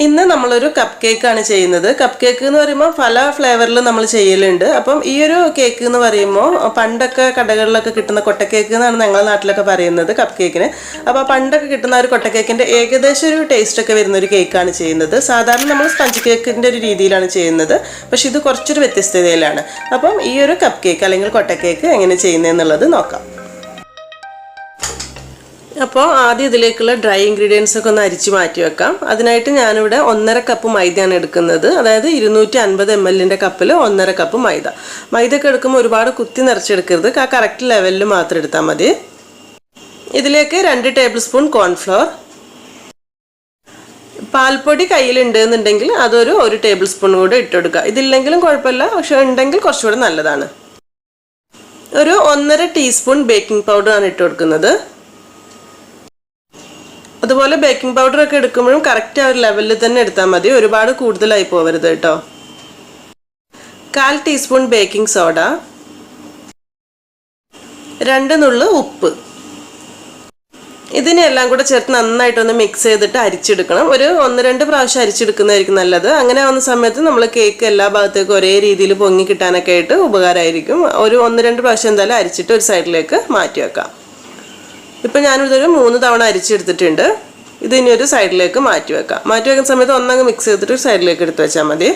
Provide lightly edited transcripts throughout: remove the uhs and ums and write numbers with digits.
ഇന്ന് നമ്മളൊരു കപ്പ് കേക്കാണ് ചെയ്യുന്നത്. കപ്പ് കേക്ക് എന്ന് പറയുമ്പോൾ പല ഫ്ലേവറിൽ നമ്മൾ ചെയ്യലുണ്ട്. അപ്പം ഈ ഒരു കേക്ക് എന്ന് പറയുമ്പോൾ പണ്ടൊക്കെ കടകളിലൊക്കെ കിട്ടുന്ന കൊട്ടക്കേക്ക് എന്നാണ് ഞങ്ങളുടെ നാട്ടിലൊക്കെ പറയുന്നത് കപ്പ് കേക്കിന്. അപ്പോൾ പണ്ടൊക്കെ കിട്ടുന്ന ഒരു കൊട്ടക്കേക്കിൻ്റെ ഏകദേശം ഒരു ടേസ്റ്റൊക്കെ വരുന്ന ഒരു കേക്കാണ് ചെയ്യുന്നത്. സാധാരണ നമ്മൾ സ്പഞ്ച് കേക്കിൻ്റെ ഒരു രീതിയിലാണ് ചെയ്യുന്നത്, പക്ഷെ ഇത് കുറച്ചൊരു വ്യത്യസ്തതയിലാണ്. അപ്പം ഈ ഒരു കപ്പ് കേക്ക് അല്ലെങ്കിൽ കൊട്ടക്കേക്ക് എങ്ങനെ ചെയ്യുന്നതെന്നുള്ളത് നോക്കാം. അപ്പോൾ ആദ്യം ഇതിലേക്കുള്ള ഡ്രൈ ഇൻഗ്രീഡിയൻസ് ഒക്കെ ഒന്ന് അരിച്ച് മാറ്റി വെക്കാം. അതിനായിട്ട് ഞാനിവിടെ 1.5 കപ്പ് മൈദയാണ് എടുക്കുന്നത്. അതായത് 250 ml കപ്പിൽ 1.5 കപ്പ് മൈദ. മൈദയൊക്കെ എടുക്കുമ്പോൾ ഒരുപാട് കുത്തി നിറച്ചെടുക്കരുത്, ആ കറക്റ്റ് ലെവലിൽ മാത്രം എടുത്താൽ മതി. ഇതിലേക്ക് 2 ടേബിൾ സ്പൂൺ കോൺഫ്ലവർ. പാൽപ്പൊടി കയ്യിലുണ്ട് എന്നുണ്ടെങ്കിൽ അതൊരു 1 ടേബിൾ സ്പൂൺ കൂടെ ഇട്ടെടുക്കുക. ഇതില്ലെങ്കിലും കുഴപ്പമില്ല, പക്ഷെ ഉണ്ടെങ്കിൽ കുറച്ചുകൂടെ നല്ലതാണ്. ഒരു 1.5 ടീസ്പൂൺ ബേക്കിംഗ് പൗഡറാണ് ഇട്ട് കൊടുക്കുന്നത്. അതുപോലെ ബേക്കിംഗ് പൗഡർ ഒക്കെ എടുക്കുമ്പോഴും കറക്റ്റ് ആ ഒരു ലെവലിൽ തന്നെ എടുത്താൽ മതി, ഒരുപാട് കൂടുതലായി പോകരുത് കേട്ടോ. 1/4 ടീസ്പൂൺ ബേക്കിംഗ് സോഡ, 2 നുള്ള് ഉപ്പ്. ഇതിനെല്ലാം കൂടെ ചേർത്ത് നന്നായിട്ടൊന്ന് മിക്സ് ചെയ്തിട്ട് അരിച്ചെടുക്കണം. ഒരു 1-2 പ്രാവശ്യം അരിച്ചെടുക്കുന്നതായിരിക്കും നല്ലത്. അങ്ങനെ ആവുന്ന സമയത്ത് നമ്മൾ കേക്ക് എല്ലാ ഭാഗത്തേക്കും ഒരേ രീതിയിൽ പൊങ്ങി കിട്ടാനൊക്കെ ആയിട്ട് ഉപകാരമായിരിക്കും. ഒരു 1-2 പ്രാവശ്യം എന്തായാലും അരിച്ചിട്ട് ഒരു സൈഡിലേക്ക് മാറ്റി വെക്കാം. ഇപ്പം ഞാനിതൊരു 3 തവണ അരിച്ചെടുത്തിട്ടുണ്ട്. ഇത് ഇനി ഒരു സൈഡിലേക്ക് മാറ്റി വെക്കാം. മാറ്റി വെക്കുന്ന സമയത്ത് ഒന്നങ്ങ് മിക്സ് ചെയ്തിട്ട് ഒരു സൈഡിലേക്ക് എടുത്ത് വെച്ചാൽ മതി.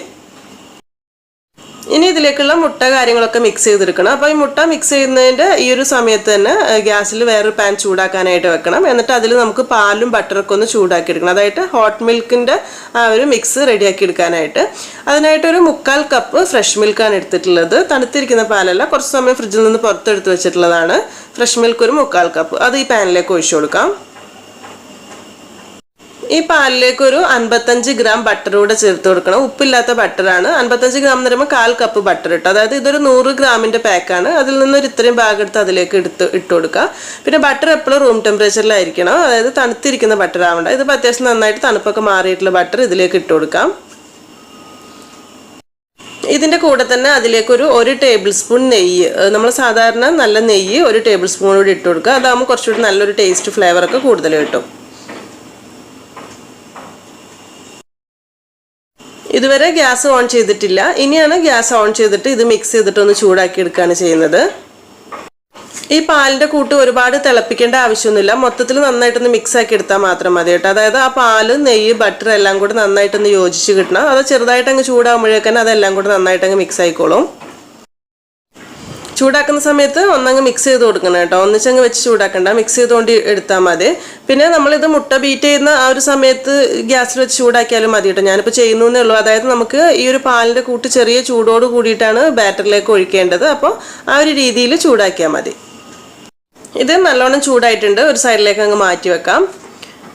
ഇനി ഇതിലേക്കുള്ള മുട്ട കാര്യങ്ങളൊക്കെ മിക്സ് ചെയ്തെടുക്കണം. അപ്പോൾ ഈ മുട്ട മിക്സ് ചെയ്യുന്നതിൻ്റെ ഈ ഒരു സമയത്ത് തന്നെ ഗ്യാസിൽ വേറൊരു പാൻ ചൂടാക്കാനായിട്ട് വെക്കണം. എന്നിട്ട് അതിൽ നമുക്ക് പാലും ബട്ടറൊക്കെ ഒന്ന് ചൂടാക്കി എടുക്കണം. അതായത് ഹോട്ട് മിൽക്കിൻ്റെ ആ ഒരു മിക്സ് റെഡിയാക്കി എടുക്കാനായിട്ട്. അതിനായിട്ടൊരു 1/4 കപ്പ് ഫ്രഷ് മിൽക്കാണ് എടുത്തിട്ടുള്ളത്. തണുത്തിരിക്കുന്ന പാലല്ല, കുറച്ച് സമയം ഫ്രിഡ്ജിൽ നിന്ന് പുറത്തെടുത്ത് വെച്ചിട്ടുള്ളതാണ്. ഫ്രഷ് മിൽക്ക് ഒരു 1/4 കപ്പ് അത് ഈ പാനിലേക്ക് ഒഴിച്ചു കൊടുക്കാം. ഈ പാലിലേക്ക് ഒരു 55 ഗ്രാം ബട്ടർ കൂടെ ചേർത്ത് കൊടുക്കണം. ഉപ്പില്ലാത്ത ബട്ടറാണ്. 55 ഗ്രാം എന്ന് പറയുമ്പോൾ 1/4 കപ്പ് ബട്ടർ ഇട്ട്, അതായത് ഇതൊരു 100 ഗ്രാമിൻ്റെ പാക്കാണ്. അതിൽ നിന്നൊരു ഇത്രയും ഭാഗം എടുത്ത് അതിലേക്ക് ഇട്ട് കൊടുക്കുക. പിന്നെ ബട്ടർ എപ്പോഴും റൂം ടെമ്പറേച്ചറിലായിരിക്കണം, അതായത് തണുത്തിരിക്കുന്ന ബട്ടർ ആവണ്ട. ഇതിപ്പോൾ അത്യാവശ്യം നന്നായിട്ട് തണുപ്പൊക്കെ മാറിയിട്ടുള്ള ബട്ടർ ഇതിലേക്ക് ഇട്ട് കൊടുക്കാം. ഇതിൻ്റെ കൂടെ തന്നെ അതിലേക്കൊരു 1 ടേബിൾ സ്പൂൺ നെയ്യ്, നമ്മൾ സാധാരണ നല്ല നെയ്യ് 1 ടേബിൾ സ്പൂൺ കൂടി ഇട്ട് കൊടുക്കുക. അതാകുമ്പോൾ കുറച്ചുകൂടി നല്ലൊരു ടേസ്റ്റ് ഫ്ലേവറൊക്കെ കൂടുതൽ കിട്ടും. ഇതുവരെ ഗ്യാസ് ഓൺ ചെയ്തിട്ടില്ല. ഇനിയാണ് ഗ്യാസ് ഓൺ ചെയ്തിട്ട് ഇത് മിക്സ് ചെയ്തിട്ട് ഒന്ന് ചൂടാക്കി എടുക്കുകയാണ് ചെയ്യുന്നത്. ഈ പാലിൻ്റെ കൂട്ട് ഒരുപാട് തിളപ്പിക്കേണ്ട ആവശ്യമൊന്നുമില്ല. മൊത്തത്തിൽ നന്നായിട്ടൊന്ന് മിക്സ് ആക്കി എടുത്താൽ മാത്രം മതി കേട്ടോ. അതായത് ആ പാല്, നെയ്യ്, ബട്ടർ എല്ലാം കൂടി നന്നായിട്ടൊന്ന് യോജിച്ച് കിട്ടണം. അത് ചെറുതായിട്ടങ്ങ് ചൂടാകുമ്പോഴേക്കന്നെ അതെല്ലാം കൂടി നന്നായിട്ടങ്ങ് മിക്സ് ആയിക്കോളും. ചൂടാക്കുന്ന സമയത്ത് ഒന്നങ്ങ് മിക്സ് ചെയ്ത് കൊടുക്കണം കേട്ടോ. ഒന്നിച്ചങ്ങ് വെച്ച് ചൂടാക്കണ്ട, മിക്സ് ചെയ്തുകൊണ്ട് എടുത്താൽ മതി. പിന്നെ നമ്മളിത് മുട്ട ബീറ്റ് ചെയ്യുന്ന ആ ഒരു സമയത്ത് ഗ്യാസിൽ വെച്ച് ചൂടാക്കിയാലും മതി കേട്ടോ. ഞാനിപ്പോൾ ചെയ്യുന്നേ ഉള്ളൂ. അതായത് നമുക്ക് ഈ ഒരു പാലിൻ്റെ കൂട്ട് ചെറിയ ചൂടോട് കൂടിയിട്ടാണ് ബാറ്ററിലേക്ക് ഒഴിക്കേണ്ടത്. അപ്പോൾ ആ ഒരു രീതിയിൽ ചൂടാക്കിയാൽ മതി. ഇത് നല്ലോണം ചൂടായിട്ടുണ്ട്, ഒരു സൈഡിലേക്ക് അങ്ങ് മാറ്റി വെക്കാം.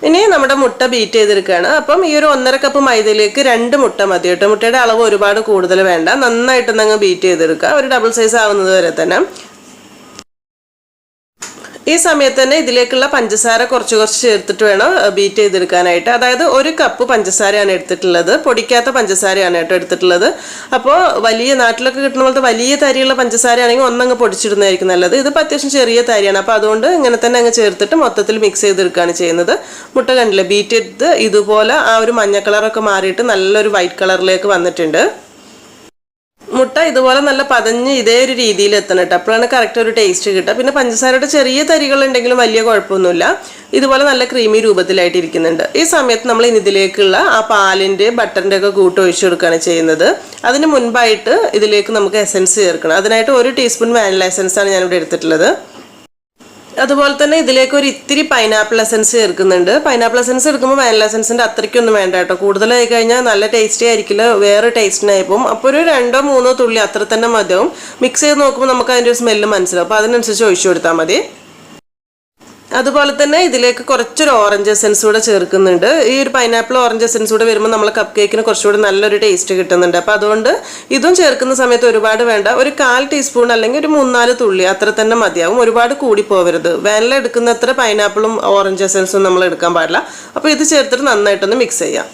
ഇനി നമ്മുടെ മുട്ട ബീറ്റ് ചെയ്തെടുക്കുകയാണ്. അപ്പം ഈ ഒരു 1.5 കപ്പ് മൈദയിലേക്ക് 2 മുട്ട മതി കേട്ടോ. മുട്ടയുടെ അളവ് ഒരുപാട് കൂടുതൽ വേണ്ട, നന്നായിട്ടൊന്നങ്ങ് ബീറ്റ് ചെയ്തെടുക്കുക, ഒരു ഡബിൾ സൈസ് ആവുന്നത് വരെ തന്നെ. ഈ സമയത്ത് തന്നെ ഇതിലേക്കുള്ള പഞ്ചസാര കുറച്ച് ചേർത്തിട്ട് വേണം ബീറ്റ് ചെയ്തെടുക്കാനായിട്ട്. അതായത് 1 കപ്പ് പഞ്ചസാരയാണ് എടുത്തിട്ടുള്ളത്, പൊടിക്കാത്ത പഞ്ചസാരയാണ് കേട്ടോ എടുത്തിട്ടുള്ളത്. അപ്പോൾ വലിയ നാട്ടിലൊക്കെ കിട്ടുന്ന പോലത്തെ വലിയ തരിയുള്ള പഞ്ചസാരയാണെങ്കിൽ ഒന്നങ്ങ് പൊടിച്ചിടുന്നതായിരിക്കും നല്ലത്. ഇതിപ്പോൾ അത്യാവശ്യം ചെറിയ തരിയാണ്, അപ്പോൾ അതുകൊണ്ട് ഇങ്ങനെ തന്നെ അങ്ങ് ചേർത്തിട്ട് മൊത്തത്തിൽ മിക്സ് ചെയ്തെടുക്കുകയാണ് ചെയ്യുന്നത്. മുട്ട കണ്ടില്ലേ, ബീറ്റ് ചെയ്ത് ഇതുപോലെ ആ ഒരു മഞ്ഞ കളറൊക്കെ മാറിയിട്ട് നല്ലൊരു വൈറ്റ് കളറിലേക്ക് വന്നിട്ടുണ്ട്. മുട്ട ഇതുപോലെ നല്ല പതഞ്ഞ് ഇതേ ഒരു രീതിയിൽ എത്തണം കേട്ടോ, അപ്പോഴാണ് കറക്റ്റ് ഒരു ടേസ്റ്റ് കിട്ടുക. പിന്നെ പഞ്ചസാരയുടെ ചെറിയ തരികളുണ്ടെങ്കിലും വലിയ കുഴപ്പമൊന്നുമില്ല. ഇതുപോലെ നല്ല ക്രീമി രൂപത്തിലായിട്ടിരിക്കുന്നുണ്ട്. ഈ സമയത്ത് നമ്മൾ ഇതിലേക്കുള്ള ആ പാലിൻ്റെ ബട്ടറിൻ്റെ ഒക്കെ കൂട്ട് ഒഴിച്ചു കൊടുക്കുകയാണ് ചെയ്യുന്നത്. അതിന് മുൻപായിട്ട് ഇതിലേക്ക് നമുക്ക് എസൻസ് ചേർക്കണം. അതിനായിട്ട് 1 ടീസ്പൂൺ വാനില എസൻസാണ് ഞാനിവിടെ എടുത്തിട്ടുള്ളത്. അതുപോലെ തന്നെ ഇതിലേക്ക് ഒരു ഇത്തിരി പൈനാപ്പിൾ എസൻസ് ചേർക്കുന്നുണ്ട്. പൈനാപ്പിൾ എസൻസ് എടുക്കുമ്പോൾ വാനില എസൻസിൻ്റെ അത്രയ്ക്കൊന്നും വേണ്ട കേട്ടോ. കൂടുതലായി കഴിഞ്ഞാൽ നല്ല ടേസ്റ്റി ആയിരിക്കില്ല, വേറെ ടേസ്റ്റിനായി പോകും. അപ്പോൾ ഒരു 2-3 തുള്ളി അത്ര തന്നെ മതിയാവും. മിക്സ് ചെയ്ത് നോക്കുമ്പോൾ നമുക്ക് അതിൻ്റെ ഒരു സ്മെല്ല് മനസ്സിലാവും. അപ്പോൾ അതിനനുസരിച്ച് ഒഴിച്ചു കൊടുത്താൽ മതി. അതുപോലെ തന്നെ ഇതിലേക്ക് കുറച്ചൊരു ഓറഞ്ച് എസൻസ് കൂടെ ചേർക്കുന്നുണ്ട്. ഈ ഒരു പൈനാപ്പിൾ ഓറഞ്ച് എസൻസ് കൂടെ വരുമ്പോൾ നമ്മൾ കപ്പ് കേക്കിന് കുറച്ചുകൂടി നല്ലൊരു ടേസ്റ്റ് കിട്ടുന്നുണ്ട്. അപ്പോൾ അതുകൊണ്ട് ഇതും ചേർക്കുന്ന സമയത്ത് ഒരുപാട് വേണ്ട, ഒരു 1/4 ടീസ്പൂൺ അല്ലെങ്കിൽ ഒരു 3-4 തുള്ളി അത്ര തന്നെ മതിയാവും. ഒരുപാട് കൂടി പോകരുത്. വാനില എടുക്കുന്നത്ര പൈനാപ്പിളും ഓറഞ്ച് എസൻസും നമ്മൾ എടുക്കാൻ പാടില്ല. അപ്പോൾ ഇത് ചേർത്തിട്ട് നന്നായിട്ടൊന്ന് മിക്സ് ചെയ്യാം.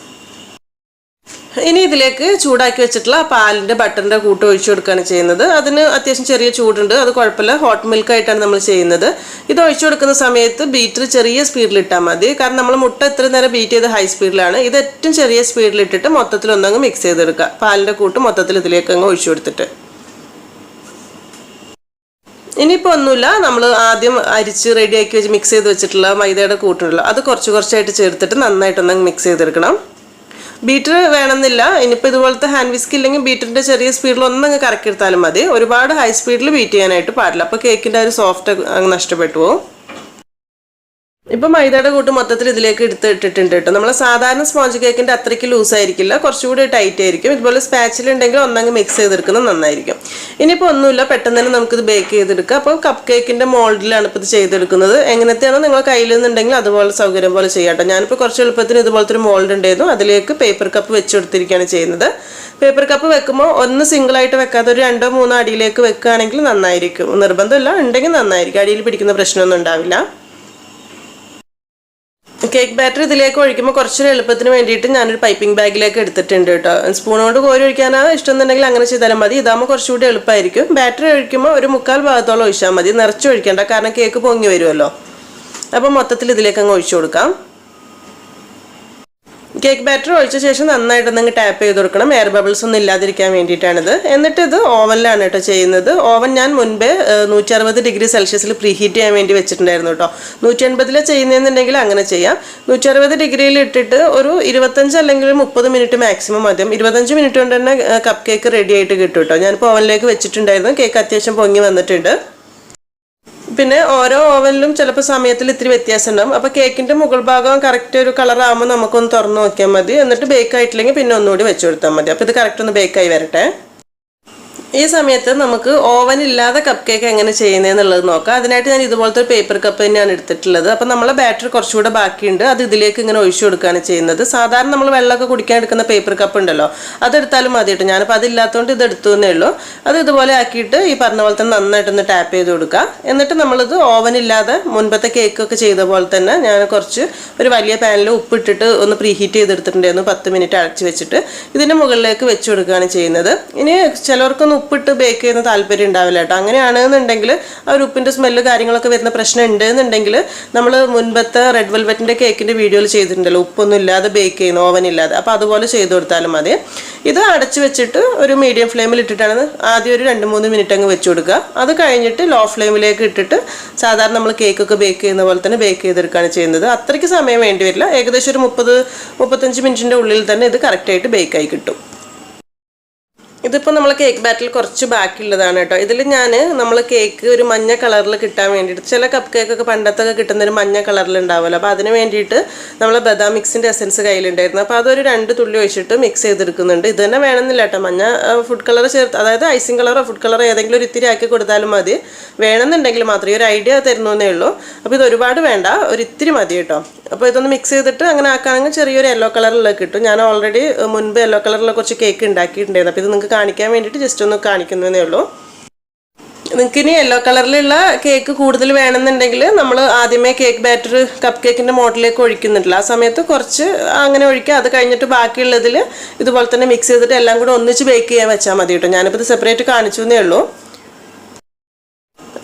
ഇനി ഇതിലേക്ക് ചൂടാക്കി വെച്ചിട്ടുള്ള പാലിൻ്റെ ബട്ടറിൻ്റെ കൂട്ട് ഒഴിച്ചു കൊടുക്കുകയാണ് ചെയ്യുന്നത്. അതിന് അത്യാവശ്യം ചെറിയ ചൂടുണ്ട്, അത് കുഴപ്പമില്ല. ഹോട്ട് മിൽക്ക് ആയിട്ടാണ് നമ്മൾ ചെയ്യുന്നത്. ഇത് ഒഴിച്ചു കൊടുക്കുന്ന സമയത്ത് ബീറ്റർ ചെറിയ സ്പീഡിൽ ഇട്ടാൽ മതി. കാരണം നമ്മൾ മുട്ട ഇത്ര നേരം ബീറ്റ് ചെയ്ത് ഹൈ സ്പീഡിലാണ്. ഇത് ഏറ്റവും ചെറിയ സ്പീഡിൽ ഇട്ടിട്ട് മൊത്തത്തിൽ ഒന്നങ്ങ് മിക്സ് ചെയ്തെടുക്കുക. പാലിൻ്റെ കൂട്ട് മൊത്തത്തിൽ ഇതിലേക്ക് അങ്ങ് ഒഴിച്ചു കൊടുത്തിട്ട് ഇനിയിപ്പോൾ ഒന്നുമില്ല, നമ്മൾ ആദ്യം അരിച്ച് റെഡിയാക്കി വെച്ച് മിക്സ് ചെയ്ത് വെച്ചിട്ടുള്ള മൈദയുടെ കൂട്ടുണ്ടല്ലോ, അത് കുറച്ചായിട്ട് ചേർത്തിട്ട് നന്നായിട്ടൊന്നങ്ങ് മിക്സ് ചെയ്തെടുക്കണം. ബീറ്റർ വേണമെന്നില്ല. ഇനിയിപ്പോൾ ഇതുപോലത്തെ ഹാൻഡ് വിസ്ക് ഇല്ലെങ്കിൽ ബീറ്ററിൻ്റെ ചെറിയ സ്പീഡിൽ ഒന്നങ്ങ് കറക്കിയെടുത്താലും മതി. ഒരുപാട് ഹൈ സ്പീഡിൽ ബീറ്റ് ചെയ്യാനായിട്ട് പാടില്ല, അപ്പോൾ കേക്കിൻ്റെ ഒരു സോഫ്റ്റ് അങ്ങ് നഷ്ടപ്പെട്ടു പോകും. ഇപ്പം മൈദയുടെ കൂട്ട് മൊത്തത്തിൽ ഇതിലേക്ക് ഇട്ടിട്ടുണ്ട് കേട്ടോ. നമ്മൾ സാധാരണ സ്പോഞ്ച് കേക്കിൻ്റെ അത്രയ്ക്ക് ലൂസായിരിക്കില്ല, കുറച്ചുകൂടി ടൈറ്റ് ആയിരിക്കും. ഇതുപോലെ സ്പാച്ചിലുണ്ടെങ്കിൽ ഒന്നങ്ങ് മിക്സ് ചെയ്തെടുക്കുന്നത് നന്നായിരിക്കും. ഇനിയിപ്പോൾ ഒന്നുമില്ല, പെട്ടെന്ന് തന്നെ നമുക്കിത് ബേക്ക് ചെയ്തെടുക്കാം. അപ്പോൾ കപ്പ് കേക്കിൻ്റെ മോൾഡിലാണ് ഇപ്പോൾ ഇത് ചെയ്തെടുക്കുന്നത്. എങ്ങനത്തെയാണോ നിങ്ങൾ കയ്യിൽ നിന്നുണ്ടെങ്കിൽ അതുപോലെ സൗകര്യം പോലെ ചെയ്യാം കേട്ടോ. ഞാനിപ്പോൾ കുറച്ച് എളുപ്പത്തിന് ഇതുപോലത്തെ ഒരു മോൾഡ് ഉണ്ടായിരുന്നു, അതിലേക്ക് പേപ്പർ കപ്പ് വെച്ച് കൊടുത്തിരിക്കുകയാണ് ചെയ്യുന്നത്. പേപ്പർ കപ്പ് വെക്കുമ്പോൾ ഒന്ന് സിംഗിളായിട്ട് വെക്കാതെ ഒരു 2-3 അടിയിലേക്ക് വെക്കുകയാണെങ്കിൽ നന്നായിരിക്കും. നിർബന്ധമില്ല, ഉണ്ടെങ്കിൽ നന്നായിരിക്കും. അടിയിൽ പിടിക്കുന്ന പ്രശ്നമൊന്നും ഉണ്ടാവില്ല. കേക്ക് ബാറ്റർ ഇതിലേക്ക് ഒഴിക്കുമ്പോൾ കുറച്ചൊരു എളുപ്പത്തിന് വേണ്ടിയിട്ട് ഞാനൊരു പൈപ്പിംഗ് ബാഗിലേക്ക് എടുത്തിട്ടുണ്ട് കേട്ടോ. സ്പൂൺ കൊണ്ട് കോരി ഒഴിക്കാനാണ് ഇഷ്ടം എന്നുണ്ടെങ്കിൽ അങ്ങനെ ചെയ്താലും മതി. ഇതാകുമ്പോൾ കുറച്ചുകൂടി എളുപ്പമായിരിക്കും. ബാറ്റർ ഒഴിക്കുമ്പോൾ ഒരു 3/4 ഭാഗത്തോളം ഒഴിച്ചാൽ മതി, നിറച്ച് ഒഴിക്കേണ്ട, കാരണം കേക്ക് പൊങ്ങി വരുമല്ലോ. അപ്പോൾ മൊത്തത്തിൽ ഇതിലേക്ക് അങ്ങ് ഒഴിച്ചു കൊടുക്കാം. കേക്ക് ബാറ്റർ ഒഴിച്ച ശേഷം നന്നായിട്ടൊന്നങ്ങ് ടാപ്പ് ചെയ്ത് കൊടുക്കണം, എയർ ബബിൾസ് ഒന്നും ഇല്ലാതിരിക്കാൻ വേണ്ടിയിട്ടാണിത്. എന്നിട്ട് ഇത് ഓവനിലാണ് കേട്ടോ ചെയ്യുന്നത്. ഓവൻ ഞാൻ മുൻപേ 160 ഡിഗ്രി സെൽഷ്യസിൽ പ്രീ ഹീറ്റ് ചെയ്യാൻ വേണ്ടി വെച്ചിട്ടുണ്ടായിരുന്നു കേട്ടോ. 180 ചെയ്യുന്നതെന്നുണ്ടെങ്കിൽ അങ്ങനെ ചെയ്യാം. 160 ഡിഗ്രിയിൽ ഇട്ടിട്ട് ഒരു 25 അല്ലെങ്കിൽ 30 മിനിറ്റ് മാക്സിമം മതി. 25 മിനിറ്റ് കൊണ്ട് തന്നെ കപ്പ് കേക്ക് റെഡി ആയിട്ട് കിട്ടും കേട്ടോ. ഞാനിപ്പോൾ ഓവനിലേക്ക് വെച്ചിട്ടുണ്ടായിരുന്നു. കേക്ക് അത്യാവശ്യം പൊങ്ങി വന്നിട്ടുണ്ട്. പിന്നെ ഓരോ ഓവനിലും ചിലപ്പോൾ സമയത്തിൽ ഇത്തിരി വ്യത്യാസം ഉണ്ടാകും. അപ്പോൾ കേക്കിൻ്റെ മുകൾ ഭാഗം കറക്റ്റ് ഒരു കളറാകുമ്പോൾ നമുക്കൊന്ന് തുറന്ന് നോക്കിയാൽ മതി. എന്നിട്ട് ബേക്ക് ആയിട്ടില്ലെങ്കിൽ പിന്നെ ഒന്നുകൂടി വെച്ച് കൊടുത്താൽ മതി. അപ്പോൾ ഇത് കറക്റ്റ് ഒന്ന് ബേക്കായി വരട്ടെ. ഈ സമയത്ത് നമുക്ക് ഓവൻ ഇല്ലാതെ കപ്പ് കേക്ക് എങ്ങനെ ചെയ്യുന്നതെന്നുള്ളത് നോക്കാം. അതിനായിട്ട് ഞാൻ ഇതുപോലത്തെ ഒരു പേപ്പർ കപ്പ് തന്നെയാണ് എടുത്തിട്ടുള്ളത്. അപ്പോൾ നമ്മളെ ബാറ്ററി കുറച്ചുകൂടെ ബാക്കിയുണ്ട്, അത് ഇതിലേക്ക് ഇങ്ങനെ ഒഴിച്ചു കൊടുക്കുകയാണ് ചെയ്യുന്നത്. സാധാരണ നമ്മൾ വെള്ളമൊക്കെ കുടിക്കാൻ എടുക്കുന്ന പേപ്പർ കപ്പ് ഉണ്ടല്ലോ, അതെടുത്താലും മതി കേട്ടോ. ഞാനിപ്പോൾ അതില്ലാത്തതുകൊണ്ട് ഇത് എടുത്തു എന്നേ ഉള്ളൂ. അത് ഇതുപോലെ ആക്കിയിട്ട് ഈ പറഞ്ഞ പോലെ തന്നെ നന്നായിട്ടൊന്ന് ടാപ്പ് ചെയ്ത് കൊടുക്കുക. എന്നിട്ട് നമ്മളിത് ഓവൻ ഇല്ലാതെ മുൻപത്തെ കേക്കൊക്കെ ചെയ്ത പോലെ തന്നെ ഞാൻ ഒരു വലിയ പാനിൽ ഉപ്പിട്ടിട്ട് ഒന്ന് പ്രീ ഹീറ്റ് ചെയ്തെടുത്തിട്ടുണ്ടായിരുന്നു. 10 മിനിറ്റ് അടച്ച് വെച്ചിട്ട് ഇതിൻ്റെ മുകളിലേക്ക് വെച്ച് കൊടുക്കുകയാണ് ചെയ്യുന്നത്. ഇനി ചിലർക്കൊന്നും ഉപ്പിട്ട് ബേക്ക് ചെയ്യുന്ന താല്പര്യം ഉണ്ടാവില്ല കേട്ടോ. അങ്ങനെയാണെന്നുണ്ടെങ്കിൽ ആ ഒരു ഉപ്പിൻ്റെ സ്മെല്ല് കാര്യങ്ങളൊക്കെ വരുന്ന പ്രശ്നം ഉണ്ട് എന്നുണ്ടെങ്കിൽ നമ്മൾ മുൻപത്തെ റെഡ് വെൽവെറ്റിൻ്റെ കേക്കിൻ്റെ വീഡിയോയിൽ ചെയ്തിട്ടുണ്ടല്ലോ, ഉപ്പൊന്നും ഇല്ലാതെ ബേക്ക് ചെയ്യുന്ന, ഓവൻ ഇല്ലാതെ. അപ്പോൾ അതുപോലെ ചെയ്ത് കൊടുത്താലും മതി. ഇത് അടച്ച് വെച്ചിട്ട് ഒരു മീഡിയം ഫ്ലെയിമിൽ ഇട്ടിട്ടാണ് ആദ്യം ഒരു 2-3 മിനിറ്റ് അങ്ങ് വെച്ച് കൊടുക്കുക. അത് കഴിഞ്ഞിട്ട് ലോ ഫ്ലെയിമിലേക്ക് ഇട്ടിട്ട് സാധാരണ നമ്മൾ കേക്കൊക്കെ ബേക്ക് ചെയ്യുന്ന പോലെ തന്നെ ബേക്ക് ചെയ്തെടുക്കുകയാണ് ചെയ്യുന്നത്. അത്രയ്ക്ക് സമയം വേണ്ടി വരില്ല. ഏകദേശം ഒരു 30-35 മിനിറ്റിൻ്റെ ഉള്ളിൽ തന്നെ ഇത് കറക്റ്റായിട്ട് ബേക്കായി കിട്ടും. ഇതിപ്പോൾ നമ്മൾ കേക്ക് ബാറ്റിൽ കുറച്ച് ബാക്കിയുള്ളതാണ് കേട്ടോ. ഇതിൽ നമ്മൾ കേക്ക് ഒരു മഞ്ഞ കളറിൽ കിട്ടാൻ വേണ്ടിയിട്ട്, ചില കപ്പ് കേക്കൊക്കെ പണ്ടത്തൊക്കെ കിട്ടുന്നൊരു മഞ്ഞ കളറിൽ ഉണ്ടാവുമല്ലോ, അപ്പോൾ അതിന് വേണ്ടിയിട്ട് നമ്മൾ ബദാം മിക്സിൻ്റെ എസൻസ് കയ്യിലുണ്ടായിരുന്നു. അപ്പോൾ അതൊരു 2 തുള്ളി ഒഴിച്ചിട്ട് മിക്സ് ചെയ്തെടുക്കുന്നുണ്ട്. ഇത് തന്നെ വേണമെന്നില്ല കേട്ടോ, മഞ്ഞ ഫുഡ് കളർ ചേർത്ത്, അതായത് ഐസിങ് കളറോ ഫുഡ് കളറോ ഏതെങ്കിലും ഒരു ഇത്തിരി ആക്കി കൊടുത്താലും മതി. വേണമെന്നുണ്ടെങ്കിൽ മാത്രമേ, ഒരു ഐഡിയ തരുന്നേ ഉള്ളൂ. അപ്പോൾ ഇത് ഒരുപാട് വേണ്ട, ഒരു ഇത്തിരി മതി കേട്ടോ. അപ്പോൾ ഇതൊന്ന് മിക്സ് ചെയ്തിട്ട് അങ്ങനെ ആക്കുകയാണെങ്കിൽ ചെറിയൊരു യെല്ലോ കളറിലൊക്കെ കിട്ടും. ഞാൻ ഓൾറെഡി മുൻപ് യെല്ലോ കളറിലുള്ള കുറച്ച് കേക്ക് ഉണ്ടാക്കിയിട്ടുണ്ടായിരുന്നു. അപ്പോൾ ഇത് നിങ്ങൾക്ക് കാണിക്കാൻ വേണ്ടിയിട്ട് ജസ്റ്റ് ഒന്ന് കാണിക്കുന്നതേ ഉള്ളൂ. നിങ്ങൾക്ക് ഇനി യെല്ലോ കളറിലുള്ള കേക്ക് കൂടുതൽ വേണമെന്നുണ്ടെങ്കിൽ നമ്മൾ ആദ്യമേ കേക്ക് ബാറ്റർ കപ്പ് കേക്കിൻ്റെ മോഡലിലേക്ക് ഒഴിക്കുന്നുണ്ടല്ലോ, ആ സമയത്ത് കുറച്ച് അങ്ങനെ ഒഴിക്കുക. അത് കഴിഞ്ഞിട്ട് ബാക്കിയുള്ളതിൽ ഇതുപോലെ തന്നെ മിക്സ് ചെയ്തിട്ട് എല്ലാം കൂടെ ഒന്നിച്ച് ബേക്ക് ചെയ്യാൻ വെച്ചാൽ മതി കേട്ടോ. ഞാനിപ്പോൾ ഇത് സെപ്പറേറ്റ് കാണിച്ചു എന്നേ ഉള്ളൂ.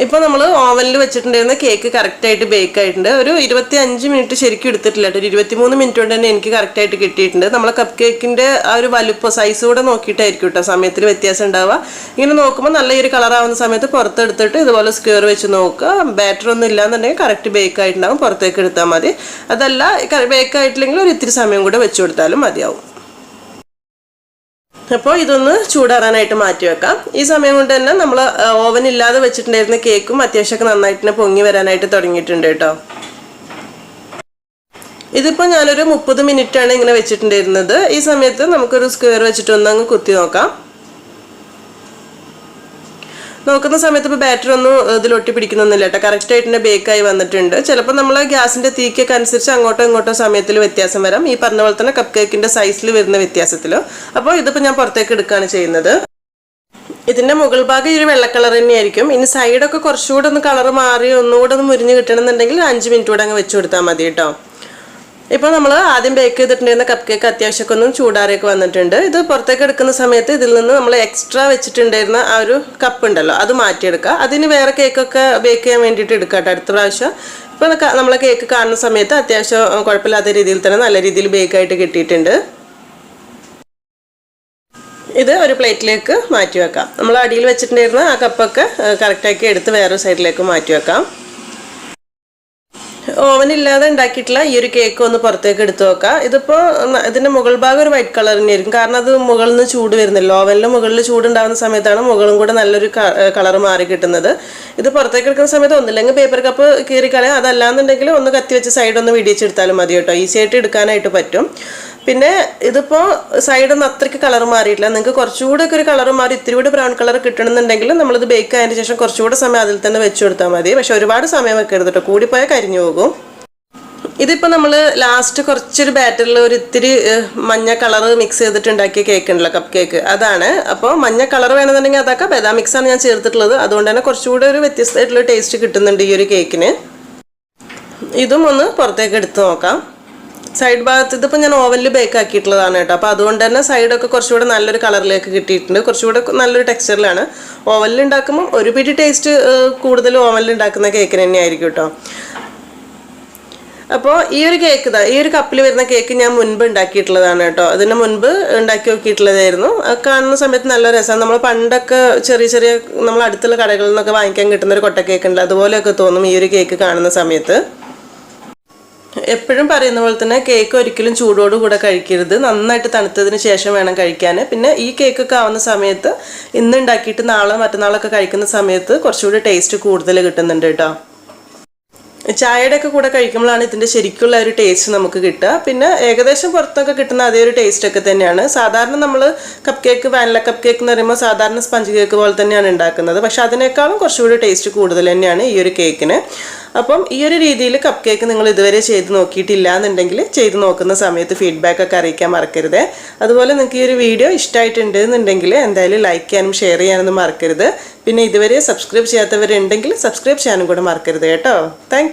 ഇപ്പോൾ നമ്മൾ ഓവനിൽ വെച്ചിട്ടുണ്ടായിരുന്ന കേക്ക് കറക്റ്റായിട്ട് ബേക്ക് ആയിട്ടുണ്ട്. ഒരു 25 മിനിറ്റ് ശരിക്കും എടുത്തിട്ടില്ല കേട്ടോ. 23 മിനിറ്റ് കൊണ്ട് തന്നെ എനിക്ക് കറക്റ്റായിട്ട് കിട്ടിയിട്ടുണ്ട്. നമ്മളെ കപ്പ് കേക്കിൻ്റെ ആ ഒരു വലുപ്പം സൈസ് കൂടെ നോക്കിയിട്ടായിരിക്കും കേട്ടോ സമയത്തിൽ വ്യത്യാസം ഉണ്ടാവുക. ഇങ്ങനെ നോക്കുമ്പോൾ നല്ല ഒരു കളറാവുന്ന സമയത്ത് പുറത്തെടുത്തിട്ട് ഇതുപോലെ സ്ക്വയർ വെച്ച് നോക്കുക. ബാറ്റർ ഒന്നും ഇല്ലാന്നുണ്ടെങ്കിൽ കറക്റ്റ് ബേക്ക് ആയിട്ടുണ്ടാകും, പുറത്തേക്ക് എടുത്താൽ മതി. അതല്ല ബേക്ക് ആയിട്ടില്ലെങ്കിൽ ഒരു ഇത്തിരി സമയം കൂടെ വെച്ച് കൊടുത്താലും മതിയാവും. അപ്പോൾ ഇതൊന്ന് ചൂടാറാനായിട്ട് മാറ്റി വെക്കാം. ഈ സമയം കൊണ്ട് തന്നെ നമ്മൾ ഓവൻ ഇല്ലാതെ വെച്ചിട്ടുണ്ടായിരുന്ന കേക്കും അത്യാവശ്യമൊക്കെ നന്നായിട്ട് തന്നെ പൊങ്ങി വരാനായിട്ട് തുടങ്ങിയിട്ടുണ്ട് കേട്ടോ. ഇതിപ്പോൾ ഞാനൊരു 30 മിനിറ്റാണ് ഇങ്ങനെ വെച്ചിട്ടുണ്ടായിരുന്നത്. ഈ സമയത്ത് നമുക്കൊരു സ്ക്വയർ വെച്ചിട്ട് ഒന്നങ്ങ് കുത്തി നോക്കാം. നോക്കുന്ന സമയത്ത് ഇപ്പോൾ ബാറ്ററി ഒന്നും ഇതിലൊട്ടി പിടിക്കുന്നൊന്നുമില്ല കേട്ടോ. കറക്റ്റായിട്ട് തന്നെ ബേക്കായി വന്നിട്ടുണ്ട്. ചിലപ്പോൾ നമ്മൾ ഗ്യാസിൻ്റെ തീക്കൊക്കെ അനുസരിച്ച് അങ്ങോട്ടോ ഇങ്ങോട്ടോ സമയത്തിൽ വ്യത്യാസം വരാം. ഈ പറഞ്ഞ പോലെ തന്നെ കപ്പ് കേക്കിൻ്റെ സൈസിൽ വരുന്ന വ്യത്യാസത്തിലോ. അപ്പോൾ ഇതിപ്പോൾ ഞാൻ പുറത്തേക്ക് എടുക്കുകയാണ് ചെയ്യുന്നത്. ഇതിൻ്റെ മുകൾ ഭാഗം ഈ ഒരു വെള്ള കളർ തന്നെയായിരിക്കും. ഇനി സൈഡൊക്കെ കുറച്ചുകൂടെ ഒന്ന് കളർ മാറി ഒന്നുകൂടെ ഒന്ന് മുരിഞ്ഞ് കിട്ടണമെന്നുണ്ടെങ്കിൽ 5 മിനിറ്റ് കൂടെ അങ്ങ് വെച്ച് കൊടുത്താൽ മതി കേട്ടോ. ഇപ്പോൾ നമ്മൾ ആദ്യം ബേക്ക് ചെയ്തിട്ടുണ്ടായിരുന്ന കപ്പ് കേക്ക് അത്യാവശ്യമൊക്കെ ഒന്നും ചൂടാറിയൊക്കെ വന്നിട്ടുണ്ട്. ഇത് പുറത്തേക്ക് എടുക്കുന്ന സമയത്ത് ഇതിൽ നിന്ന് നമ്മൾ എക്സ്ട്രാ വെച്ചിട്ടുണ്ടായിരുന്ന ആ ഒരു കപ്പ് ഉണ്ടല്ലോ അത് മാറ്റിയെടുക്കുക. അതിന് വേറെ കേക്കൊക്കെ ബേക്ക് ചെയ്യാൻ വേണ്ടിയിട്ട് എടുക്കാം കേട്ടോ അടുത്ത പ്രാവശ്യം. ഇപ്പോൾ നമ്മളെ കേക്ക് കാണുന്ന സമയത്ത് അത്യാവശ്യം കുഴപ്പമില്ലാത്ത രീതിയിൽ തന്നെ നല്ല രീതിയിൽ ബേക്കായിട്ട് കിട്ടിയിട്ടുണ്ട്. ഇത് ഒരു പ്ലേറ്റിലേക്ക് മാറ്റി വെക്കാം. നമ്മൾ അടിയിൽ വെച്ചിട്ടുണ്ടായിരുന്ന ആ കപ്പൊക്കെ കറക്റ്റാക്കി എടുത്ത് വേറൊരു സൈഡിലേക്ക് മാറ്റി വെക്കാം. ഓവനില്ലാതെ ഉണ്ടാക്കിയിട്ടുള്ള ഈ ഒരു കേക്ക് ഒന്ന് പുറത്തേക്ക് എടുത്ത് വെക്കാം. ഇതിപ്പോൾ ഇതിൻ്റെ മുകൾ ഭാഗം ഒരു വൈറ്റ് കളർ തന്നെയായിരിക്കും, കാരണം അത് മുകളിൽ നിന്ന് ചൂട് വരുന്നില്ല. ഓവനിൽ മുകളിൽ ചൂടുണ്ടാകുന്ന സമയത്താണ് മുകളും കൂടെ നല്ലൊരു കളർ മാറി കിട്ടുന്നത്. ഇത് പുറത്തേക്ക് എടുക്കുന്ന സമയത്ത് ഒന്നില്ലെങ്കിൽ പേപ്പർ കപ്പ് കീറിക്കളയാം, അതല്ലാന്നുണ്ടെങ്കിൽ ഒന്ന് കത്തി വെച്ച് സൈഡ് ഒന്ന് വിടിച്ചെടുത്താലും മതി കേട്ടോ. ഈസി ആയിട്ട് എടുക്കാനായിട്ട് പറ്റും. പിന്നെ ഇതിപ്പോൾ സൈഡൊന്നും അത്രയ്ക്ക് കളർ മാറിയിട്ടില്ല. നിങ്ങൾക്ക് കുറച്ചുകൂടെ ഒക്കെ ഒരു കളർ മാറി ഇത്തിരി കൂടി ബ്രൗൺ കളർ കിട്ടണമെന്നുണ്ടെങ്കിൽ നമ്മളിത് ബേക്ക് ആയതിന് ശേഷം കുറച്ചുകൂടെ സമയം അതിൽ തന്നെ വെച്ച് കൊടുത്താൽ മതി. പക്ഷെ ഒരുപാട് സമയം വെക്കരുത് കേട്ടോ, കൂടിപ്പോയാൽ കരിഞ്ഞു പോകും. ഇതിപ്പോൾ നമ്മൾ ലാസ്റ്റ് കുറച്ചൊരു ബാറ്ററിൽ ഒരു ഇത്തിരി മഞ്ഞ കളർ മിക്സ് ചെയ്തിട്ടുണ്ടാക്കിയ കേക്ക് ഉണ്ടല്ലോ, കപ്പ് കേക്ക്, അതാണ്. അപ്പോൾ മഞ്ഞ കളർ വേണമെന്നുണ്ടെങ്കിൽ അതൊക്കെ ബദാം മിക്സാണ് ഞാൻ ചേർത്തിട്ടുള്ളത്. അതുകൊണ്ട് തന്നെ കുറച്ചുകൂടെ ഒരു വ്യത്യസ്തമായിട്ടുള്ള ടേസ്റ്റ് കിട്ടുന്നുണ്ട് ഈ ഒരു കേക്കിന്. ഇതും ഒന്ന് പുറത്തേക്ക് എടുത്ത് നോക്കാം. സൈഡ് ഭാഗത്ത് ഇതിപ്പോൾ ഞാൻ ഓവനിൽ ബേക്ക് ആക്കിയിട്ടുള്ളതാണ് കേട്ടോ. അപ്പോൾ അതുകൊണ്ട് തന്നെ സൈഡൊക്കെ കുറച്ചുകൂടെ നല്ലൊരു കളറിലേക്ക് കിട്ടിയിട്ടുണ്ട്, കുറച്ചുകൂടെ നല്ലൊരു ടെക്സ്ചറിലാണ്. ഓവനിൽ ഉണ്ടാക്കുമ്പോൾ ഒരു പിടി ടേസ്റ്റ് കൂടുതൽ ഓവനിൽ ഉണ്ടാക്കുന്ന കേക്കിന് തന്നെ ആയിരിക്കും കേട്ടോ. അപ്പോൾ ഈ ഒരു കേക്ക് ഈ ഒരു കപ്പിൽ വരുന്ന കേക്ക് ഞാൻ മുൻപ് ഉണ്ടാക്കിയിട്ടുള്ളതാണ് കേട്ടോ. അതിന് മുൻപ് ഉണ്ടാക്കി നോക്കിയിട്ടുള്ളതായിരുന്നു. കാണുന്ന സമയത്ത് നല്ല രസമാണ്. നമ്മൾ പണ്ടൊക്കെ ചെറിയ ചെറിയ നമ്മൾ അടുത്തുള്ള കടകളിൽ നിന്നൊക്കെ വാങ്ങിക്കാൻ കിട്ടുന്ന ഒരു കൊട്ട കേക്ക് ഉണ്ട്, അതുപോലെയൊക്കെ തോന്നും ഈ ഒരു കേക്ക് കാണുന്ന സമയത്ത്. എപ്പോഴും പറയുന്ന പോലെ തന്നെ കേക്ക് ഒരിക്കലും ചൂടോടുകൂടെ കഴിക്കരുത്, നന്നായിട്ട് തണുത്തതിന് ശേഷം വേണം കഴിക്കാൻ. പിന്നെ ഈ കേക്കൊക്കെ ആവുന്ന സമയത്ത് ഇന്ന് ഉണ്ടാക്കിയിട്ട് നാളെ മറ്റന്നാളൊക്കെ കഴിക്കുന്ന സമയത്ത് കുറച്ചുകൂടി ടേസ്റ്റ് കൂടുതൽ കിട്ടുന്നുണ്ട് കേട്ടോ. ചായയുടെ ഒക്കെ കൂടെ കഴിക്കുമ്പോഴാണ് ഇതിൻ്റെ ശരിക്കുള്ള ഒരു ടേസ്റ്റ് നമുക്ക് കിട്ടുക. പിന്നെ ഏകദേശം പുറത്തൊക്കെ കിട്ടുന്ന അതേ ഒരു ടേസ്റ്റ് ഒക്കെ തന്നെയാണ്. സാധാരണ നമ്മൾ cup cake, vanilla cup cake എന്ന് പറയുമ്പോൾ സാധാരണ സ്പഞ്ച് കേക്ക് പോലെ തന്നെയാണ് ഉണ്ടാക്കുന്നത്. പക്ഷെ അതിനേക്കാളും കുറച്ചുകൂടി ടേസ്റ്റ് കൂടുതൽ തന്നെയാണ് ഈ ഒരു കേക്കിന്. അപ്പം ഈ ഒരു രീതിയിൽ കപ്പ് കേക്ക് നിങ്ങൾ ഇതുവരെ ചെയ്ത് നോക്കിയിട്ടില്ല എന്നുണ്ടെങ്കിൽ ചെയ്ത് നോക്കുന്ന സമയത്ത് ഫീഡ്ബാക്ക് ഒക്കെ അറിയിക്കാൻ മറക്കരുത്. അതുപോലെ നിങ്ങൾക്ക് ഈ ഒരു വീഡിയോ ഇഷ്ടമായിട്ടുണ്ട് എന്നുണ്ടെങ്കിൽ എന്തായാലും ലൈക്ക് ചെയ്യാനും ഷെയർ ചെയ്യാനൊന്നും മറക്കരുത്. പിന്നെ ഇതുവരെ സബ്സ്ക്രൈബ് ചെയ്യാത്തവരുണ്ടെങ്കിൽ സബ്സ്ക്രൈബ് ചെയ്യാനും കൂടെ മറക്കരുത് കേട്ടോ. താങ്ക്